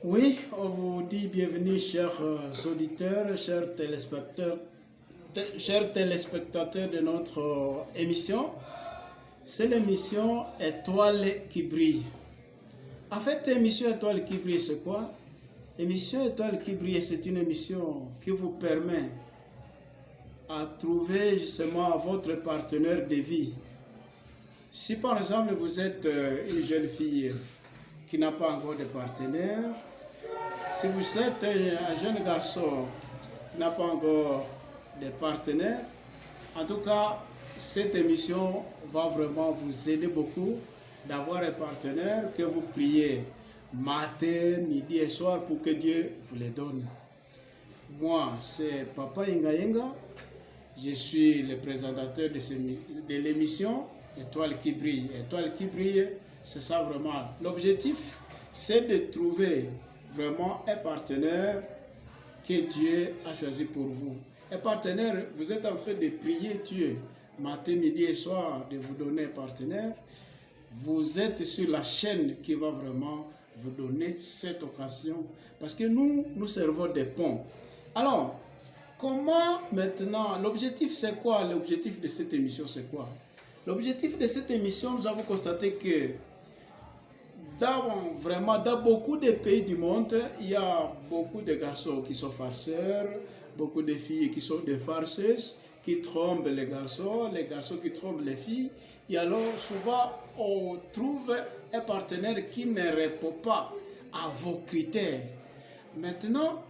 Oui, on vous dit bienvenue, chers auditeurs, chers téléspectateurs de notre émission. C'est l'émission Étoile qui brille. En fait, émission Étoile qui brille, c'est quoi? Émission Étoile qui brille, c'est une émission qui vous permet à trouver justement votre partenaire de vie. Si par exemple vous êtes une jeune fille qui n'a pas encore de partenaire, si vous êtes un jeune garçon qui n'a pas encore de partenaire, en tout cas, cette émission va vraiment vous aider beaucoup d'avoir un partenaire que vous priez matin, midi et soir pour que Dieu vous les donne. Moi, c'est Papa Ingayenga. Je suis le présentateur de l'émission Étoile qui brille. Étoile qui brille, c'est ça vraiment. L'objectif, c'est de trouver vraiment un partenaire que Dieu a choisi pour vous. Un partenaire, vous êtes en train de prier Dieu matin, midi et soir de vous donner un partenaire. Vous êtes sur la chaîne qui va vraiment vous donner cette occasion. Parce que nous servons des ponts. Alors, comment maintenant, l'objectif c'est quoi? L'objectif de cette émission c'est quoi? L'objectif de cette émission, nous avons constaté que dans beaucoup de pays du monde, il y a beaucoup de garçons qui sont farceurs, beaucoup de filles qui sont des farceuses, qui trompent les garçons qui trompent les filles. Et alors, souvent, on trouve un partenaire qui ne répond pas à vos critères. Maintenant,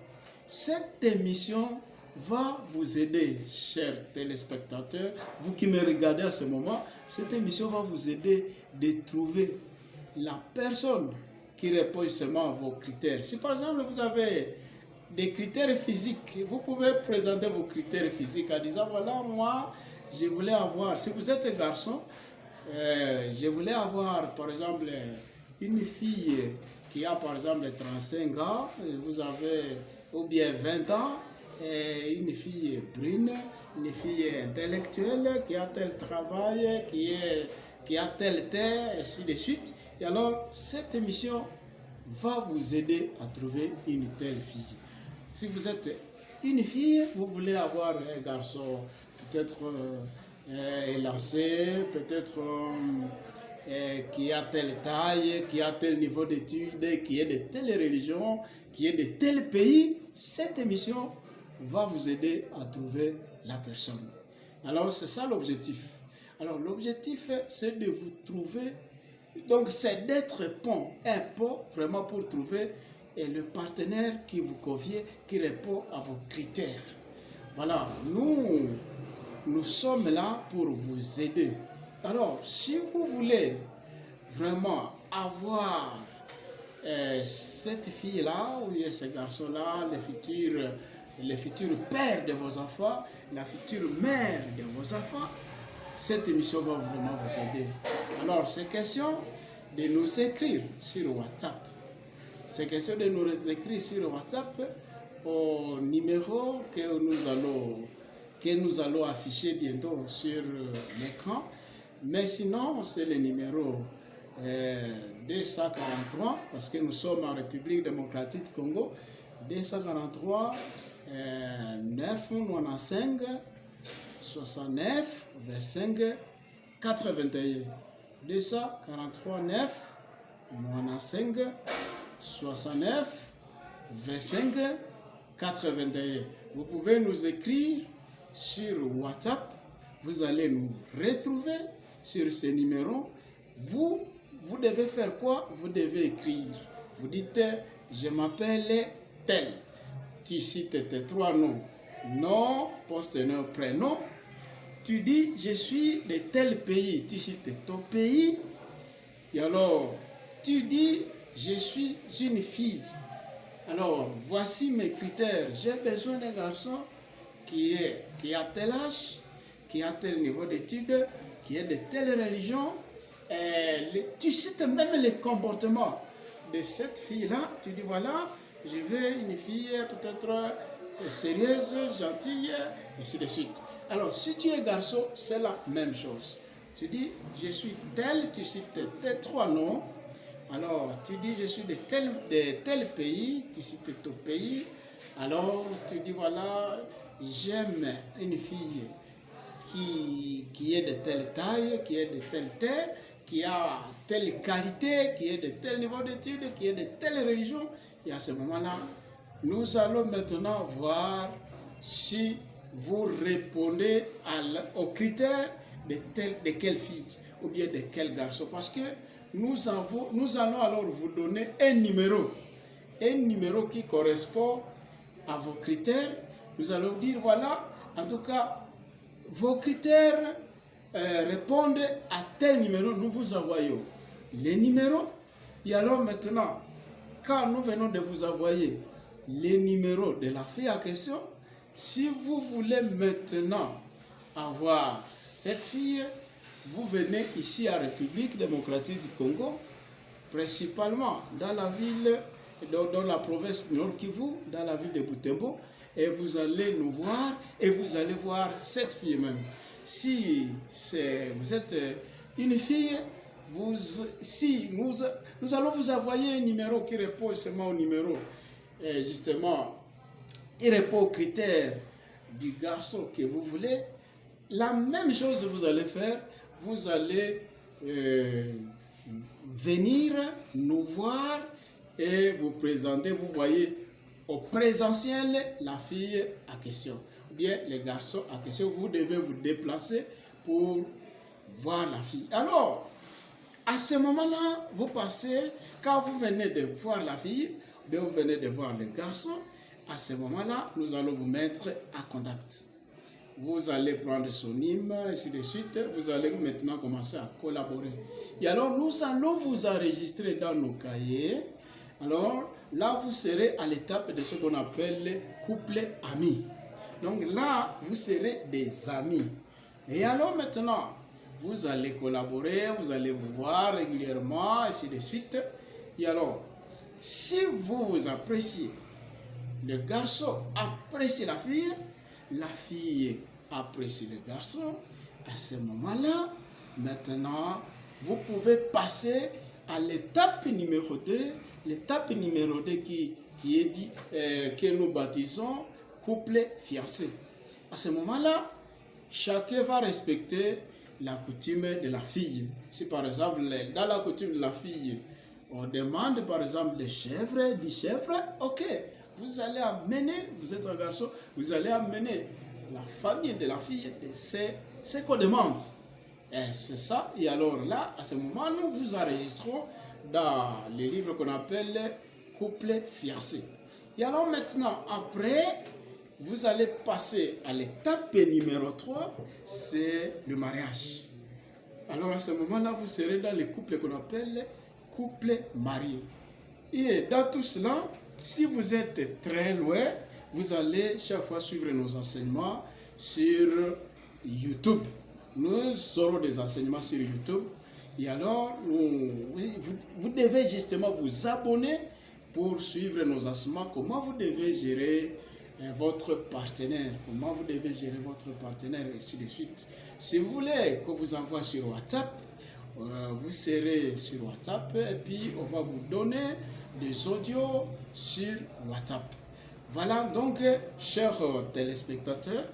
cette émission va vous aider, chers téléspectateurs, vous qui me regardez à ce moment, cette émission va vous aider de trouver la personne qui répond justement à vos critères. Si par exemple vous avez des critères physiques, vous pouvez présenter vos critères physiques en disant voilà, moi je voulais avoir, si vous êtes un garçon, je voulais avoir par exemple une fille qui a par exemple 35 ans, vous avez ou bien 20 ans, et une fille brune, une fille intellectuelle qui a tel travail, qui a tel terre, et ainsi de suite. Et alors, cette émission va vous aider à trouver une telle fille. Si vous êtes une fille, vous voulez avoir un garçon peut-être élancé, peut-être qui a telle taille, qui a tel niveau d'études, qui est de telle religion, qui est de tel pays, cette émission va vous aider à trouver la personne. Alors, c'est ça l'objectif. Alors, l'objectif, c'est de vous trouver. Donc, c'est d'être un pont vraiment pour trouver le partenaire qui vous convient, qui répond à vos critères. Voilà, nous sommes là pour vous aider. Alors, si vous voulez vraiment avoir cette fille-là, ou ce garçon-là, le futur père de vos enfants, la future mère de vos enfants, cette émission va vraiment vous aider. Alors, c'est question de nous écrire sur WhatsApp. C'est question de nous écrire sur WhatsApp au numéro que nous allons afficher bientôt sur l'écran. Mais sinon, c'est le numéro 243, parce que nous sommes en République démocratique du Congo, 243 995 69 25 81. 243 9 95 69 25 81. Vous pouvez nous écrire sur WhatsApp. Vous allez nous retrouver sur ce numéro. Vous devez faire quoi? Vous devez écrire. Vous dites, je m'appelle tel. Tu cites tes 3 noms. Nom, poste-nom, prénom. Tu dis, je suis de tel pays. Tu cites ton pays. Et alors, tu dis, je suis une fille. Alors, voici mes critères. J'ai besoin d'un garçon qui a tel âge, qui a tel niveau d'études, qui est de telle religion. Tu cites même les comportements de cette fille-là. Tu dis, voilà, je veux une fille peut-être sérieuse, gentille, et ainsi de suite. Alors, si tu es garçon, c'est la même chose. Tu dis, je suis tel, tu cites tes 3 noms. Alors, tu dis, je suis de tel pays, tu cites ton pays. Alors, tu dis, voilà, j'aime une fille qui est de telle taille, qui est de telle terre, qui a telle qualité, qui est de tel niveau d'études, qui est de telle religion. Et à ce moment-là, nous allons maintenant voir si vous répondez aux critères de quelle fille ou bien de quel garçon. Parce que nous allons alors vous donner un numéro qui correspond à vos critères. Nous allons dire, voilà, en tout cas, vos critères répondent à tel numéro, nous vous envoyons les numéros. Et alors maintenant, quand nous venons de vous envoyer les numéros de la fille en question, si vous voulez maintenant avoir cette fille, vous venez ici à République démocratique du Congo, principalement dans la ville, dans la province Nord Kivu, dans la ville de Butembo, et vous allez nous voir et vous allez voir cette fille même. Si vous êtes une fille, nous allons vous envoyer un numéro qui répond seulement au numéro, justement, il répond aux critères du garçon que vous voulez. La même chose vous allez faire, vous allez venir nous voir et vous présenter, vous voyez au présentiel la fille en question, ou bien les garçons en question. Vous devez vous déplacer pour voir la fille. Alors, à ce moment-là, vous passez, quand vous venez de voir la fille, bien vous venez de voir le garçon, à ce moment-là, nous allons vous mettre en contact. Vous allez prendre son hymne, ainsi de suite. Vous allez maintenant commencer à collaborer. Et alors, nous allons vous enregistrer dans nos cahiers. Alors, là, vous serez à l'étape de ce qu'on appelle le couple ami. Donc là, vous serez des amis. Et alors maintenant, vous allez collaborer, vous allez vous voir régulièrement, ainsi de suite. Et alors, si vous appréciez, le garçon apprécie la fille apprécie le garçon, à ce moment-là, maintenant, vous pouvez passer à l'étape numéro 2, l'étape numéro 2 qui est dit, que nous baptisons couple fiancé. À ce moment-là, chacun va respecter la coutume de la fille. Si par exemple, dans la coutume de la fille, on demande par exemple des chèvres, ok, vous allez amener, vous êtes un garçon, vous allez amener la famille de la fille, c'est ce qu'on demande. C'est ça, et alors là, à ce moment, nous vous enregistrons dans les livres qu'on appelle couple fiancé. Et alors maintenant, après, vous allez passer à l'étape numéro 3, c'est le mariage. Alors à ce moment-là, vous serez dans les couples qu'on appelle couple marié. Et dans tout cela, si vous êtes très loin, vous allez chaque fois suivre nos enseignements sur YouTube. Nous aurons des enseignements sur YouTube. Et alors, vous devez justement vous abonner pour suivre nos enseignements. Comment vous devez gérer votre partenaire, comment vous devez gérer votre partenaire, et ainsi de suite. Si vous voulez qu'on vous envoie sur WhatsApp, vous serez sur WhatsApp et puis on va vous donner des audios sur WhatsApp. Voilà donc, chers téléspectateurs,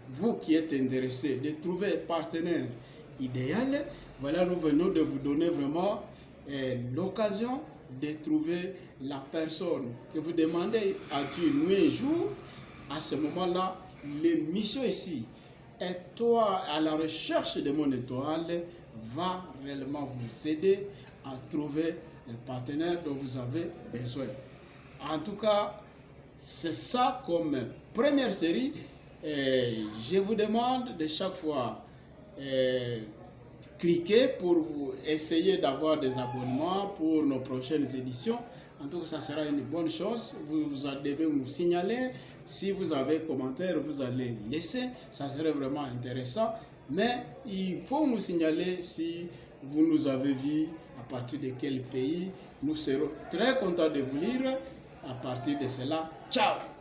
vous qui êtes intéressés de trouver un partenaire idéal, voilà, nous venons de vous donner vraiment l'occasion de trouver la personne que vous demandez à Dieu nuit et jour. À ce moment-là, l'émission ici, Étoile à la recherche de mon étoile, va réellement vous aider à trouver le partenaire dont vous avez besoin. En tout cas, c'est ça comme première série. Je vous demande de chaque fois cliquer pour vous essayer d'avoir des abonnements pour nos prochaines éditions. En tout cas, ça sera une bonne chose. Vous devez nous signaler. Si vous avez des commentaires, vous allez laisser. Ça serait vraiment intéressant. Mais il faut nous signaler si vous nous avez vu à partir de quel pays. Nous serons très contents de vous lire. À partir de cela, ciao!